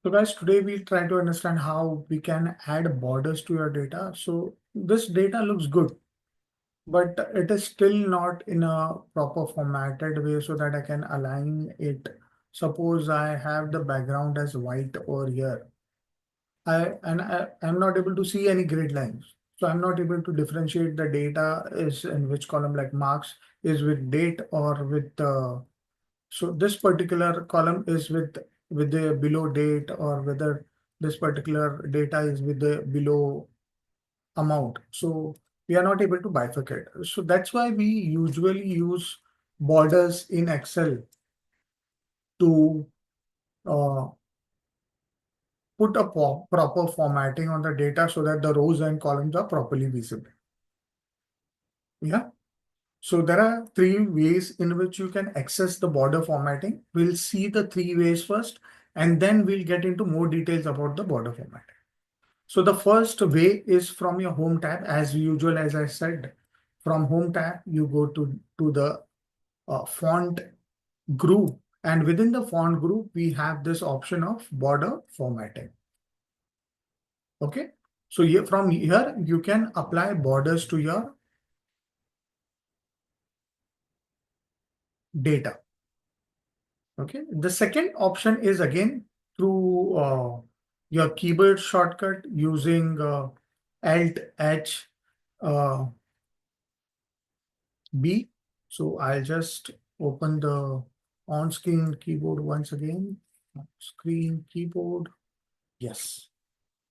So guys, today we'll try to understand how we can add borders to your data. So this data looks good, but it is still not in a proper formatted way so that I can align it. Suppose I have the background as white over here. I'm not able to see any grid lines. So I'm not able to differentiate the data is in which column, like marks is with date or with so this particular column is with the below date, or whether this particular data is with the below amount. So we are not able to bifurcate. So that's why we usually use borders in Excel to uh, put a proper formatting on the data so that the rows and columns are properly visible. Yeah. So there are three ways in which you can access the border formatting. We'll see the three ways first, and then we'll get into more details about the border formatting. So the first way is from your home tab. As usual, as I said, from home tab, you go to the font group. And within the font group, we have this option of border formatting. Okay. So here, from here, you can apply borders to your data. Okay. The second option is again through your keyboard shortcut using Alt H B. So I'll just open the on-screen keyboard once again. Screen keyboard. Yes.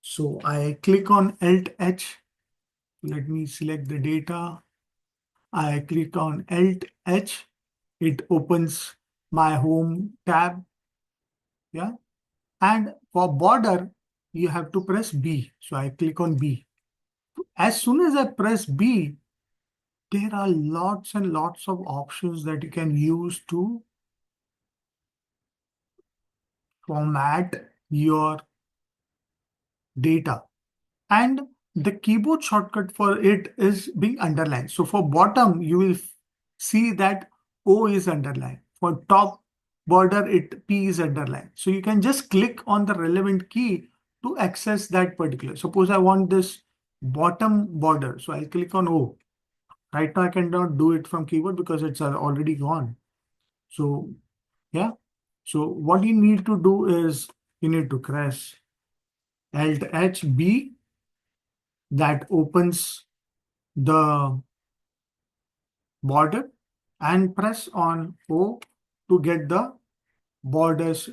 So I click on Alt H. Let me select the data. I click on Alt H. It opens my home tab. Yeah. And for border, you have to press B. So I click on B. As soon as I press B, there are lots and lots of options that you can use to format your data. And the keyboard shortcut for it is being underlined. So for bottom, you will see that O is underlined. For top border, P is underlined. So you can just click on the relevant key to access that particular. Suppose I want this bottom border. So I'll click on O. Right now I cannot do it from keyboard because it's already gone. So yeah. So what you need to do is you need to press Alt H B. That opens the border, and press on O to get the borders,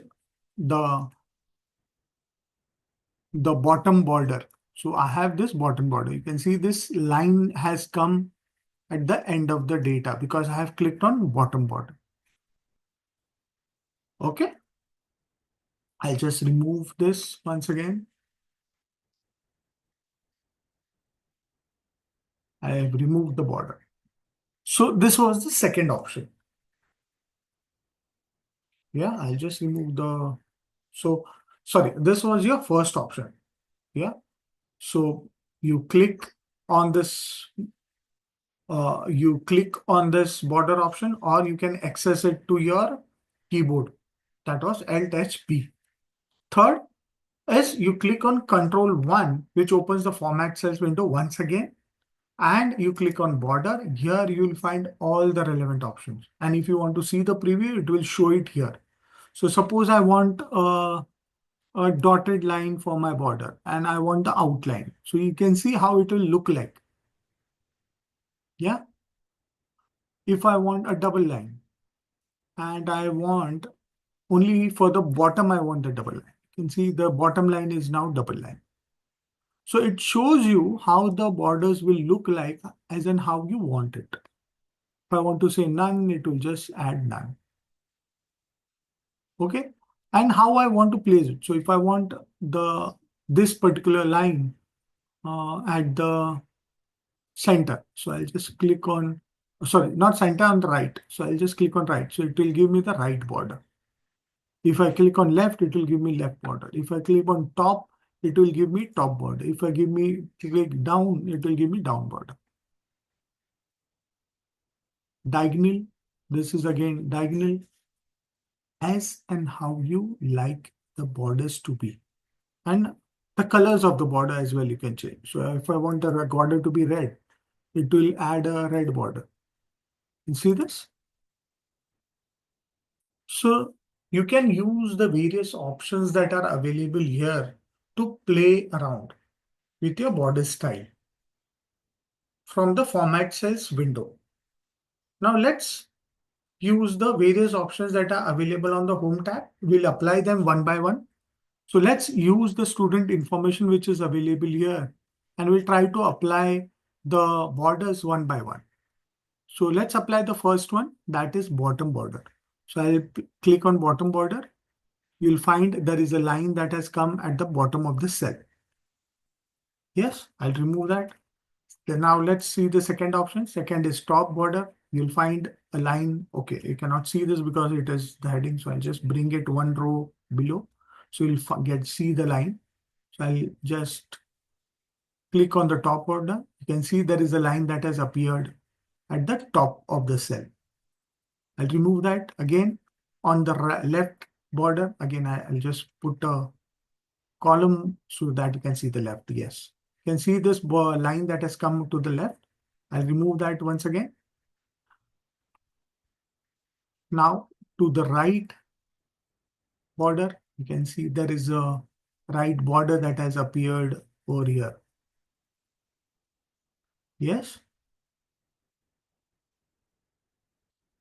the bottom border. So I have this bottom border. You can see this line has come at the end of the data because I have clicked on bottom border. Okay. I'll just remove this once again. I have removed the border. So this was the second option. Yeah, I'll just remove the, so sorry, this was your first option. Yeah. So you click on this, border option, or you can access it to your keyboard. That was Alt H P. Third is you click on Control 1, which opens the format cells window once again. And you click on border. Here you will find all the relevant options. And if you want to see the preview, it will show it here. So suppose I want a dotted line for my border and I want the outline. So you can see how it will look like. Yeah. If I want a double line and I want only for the bottom, I want the double line. You can see the bottom line is now double line. So it shows you how the borders will look like as in how you want it. If I want to say none, it will just add none. Okay. And how I want to place it. So if I want this particular line at the center, so I'll just click on, sorry, not center, on the right. So I'll just click on right. So it will give me the right border. If I click on left, it will give me left border. If I click on top, it will give me top border. If I click down, it will give me down border. Diagonal, this is again diagonal, as and how you like the borders to be. And the colors of the border as well you can change. So if I want the border to be red, it will add a red border. You see this? So you can use the various options that are available here to play around with your border style from the format cells window. Now let's use the various options that are available on the home tab. We'll apply them one by one. So let's use the student information which is available here, and we'll try to apply the borders one by one. So let's apply the first one, that is bottom border. So I'll click on bottom border. You'll find there is a line that has come at the bottom of the cell. Yes, I'll remove that. Then now let's see the second option. Second is top border. You'll find a line. Okay, you cannot see this because it is the heading. So I'll just bring it one row below. So you'll see the line. So I'll just click on the top border. You can see there is a line that has appeared at the top of the cell. I'll remove that again. On the left border, again, I'll just put a column so that you can see the left. Yes, you can see this line that has come to the left. I'll remove that once again. Now to the right border, you can see there is a right border that has appeared over here. Yes.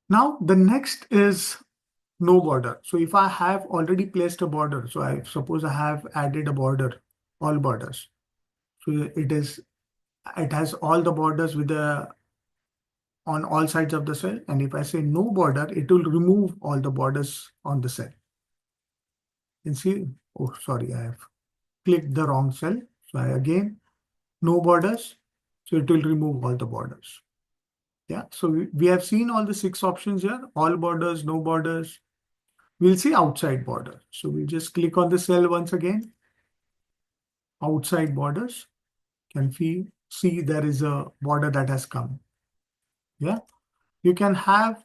Now the next is no border. So if I have already placed a border, so I suppose I have added a border, all borders. So it has all the borders with the on all sides of the cell. And if I say no border, it will remove all the borders on the cell. You can see, oh, sorry, I have clicked the wrong cell. So again, no borders. So it will remove all the borders. Yeah, so we have seen all the 6 options here, all borders, no borders. We'll see outside border. So we'll just click on the cell once again. Outside borders. Can see there is a border that has come. Yeah, you can have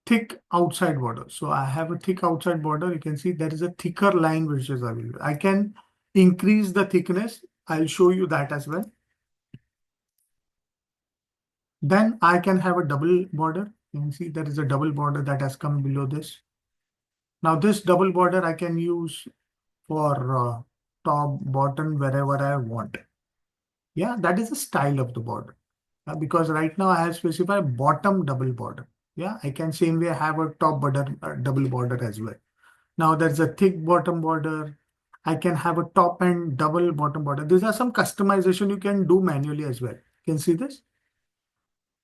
thick outside border. So I have a thick outside border. You can see there is a thicker line which is available. I can increase the thickness. I'll show you that as well. Then I can have a double border. You can see there is a double border that has come below this. Now this double border I can use for top, bottom, wherever I want. Yeah, that is the style of the border. Because right now I have specified bottom double border. Yeah, I can same way have a top border, double border as well. Now there's a thick bottom border. I can have a top and double bottom border. These are some customization you can do manually as well. You can see this.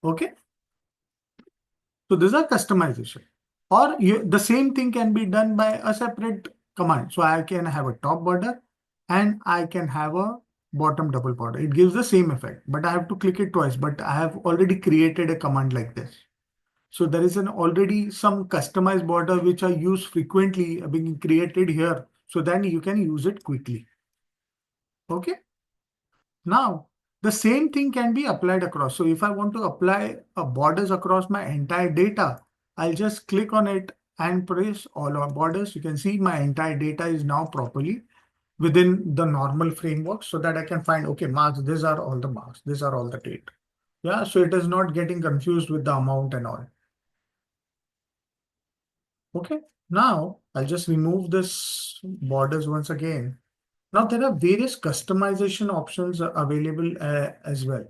Okay. So these are customization. Or the same thing can be done by a separate command. So I can have a top border and I can have a bottom double border. It gives the same effect, but I have to click it twice. But I have already created a command like this. So there is already some customized border which are used frequently being created here. So then you can use it quickly. Okay. Now the same thing can be applied across. So if I want to apply borders across my entire data, I'll just click on it and press all our borders. You can see my entire data is now properly within the normal framework so that I can find, okay, marks, these are all the marks, these are all the data. Yeah, so it is not getting confused with the amount and all. Okay, now I'll just remove this borders once again. Now there are various customization options available as well.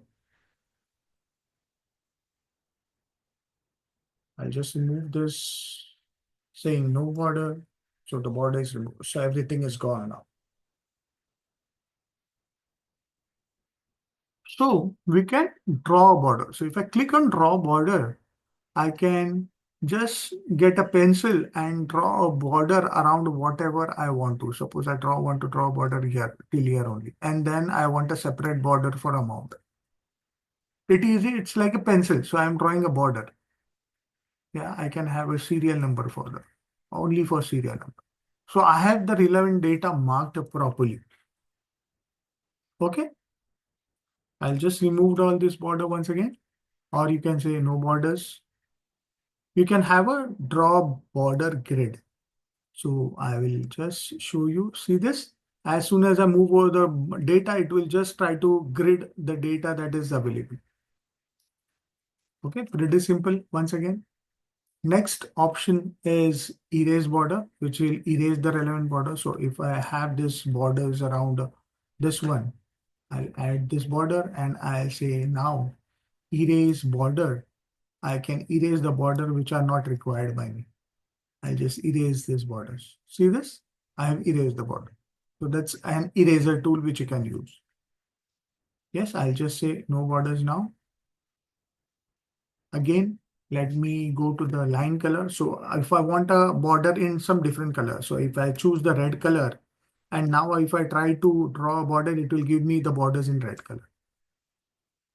I'll just remove this saying no border. So the border is removed. So everything is gone now. So we can draw a border. So if I click on draw border, I can just get a pencil and draw a border around whatever I want to. Suppose I want to draw a border here till here only. And then I want a separate border for amount. It's like a pencil. So I'm drawing a border. Yeah, I can have a serial number for that. Only for serial number. So I have the relevant data marked properly. Okay. I'll just remove all this border once again. Or you can say no borders. You can have a draw border grid. So I will just show you. See this? As soon as I move over the data, it will just try to grid the data that is available. Okay, pretty simple once again. Next option is erase border, which will erase the relevant border. So if I have this borders around this one, I'll add this border and I'll say now erase border. I can erase the border which are not required by me. I'll just erase these borders. See this? I have erased the border. So that's an eraser tool which you can use. Yes, I'll just say no borders now. Again, let me go to the line color. So if I want a border in some different color, so if I choose the red color, and now if I try to draw a border, it will give me the borders in red color.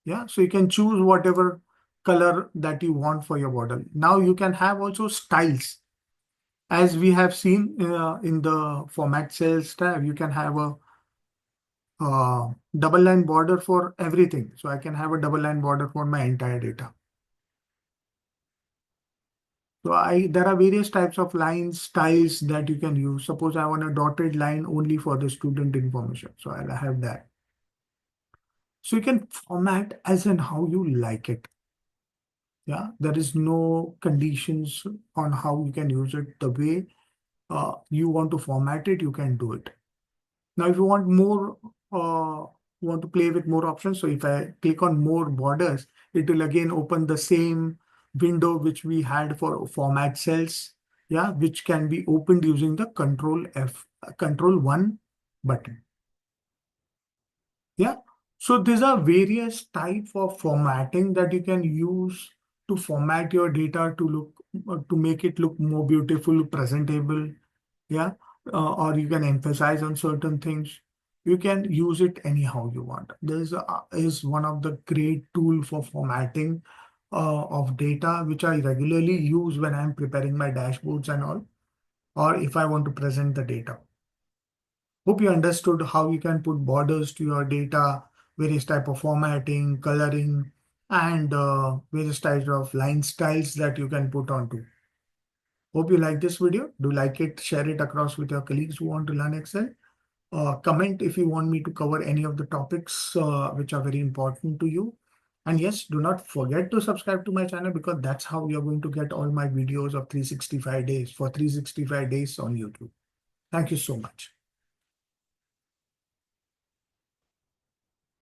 Yeah, so you can choose whatever color that you want for your border. Now you can have also styles. As we have seen in the format cells tab, you can have a double line border for everything. So I can have a double line border for my entire data. So there are various types of lines, styles that you can use. Suppose I want a dotted line only for the student information. So I'll have that. So you can format as and how you like it. Yeah, there is no conditions on how you can use it. The way you want to format it, you can do it. Now, if you want more, want to play with more options. So if I click on more borders, it will again open the same window which we had for format cells. Yeah, which can be opened using the Control 1 button. Yeah. So these are various type of formatting that you can use to format your data to to make it look more beautiful, presentable. Yeah. Or you can emphasize on certain things. You can use it anyhow you want. This is one of the great tool for formatting of data, which I regularly use when I'm preparing my dashboards and all, or if I want to present the data. Hope you understood how you can put borders to your data, various type of formatting, coloring, and various types of line styles that you can put onto. Hope you like this video. Do like it, share it across with your colleagues who want to learn Excel. Comment if you want me to cover any of the topics which are very important to you. And yes, do not forget to subscribe to my channel because that's how you're going to get all my videos of 365 days for 365 days on YouTube. Thank you so much.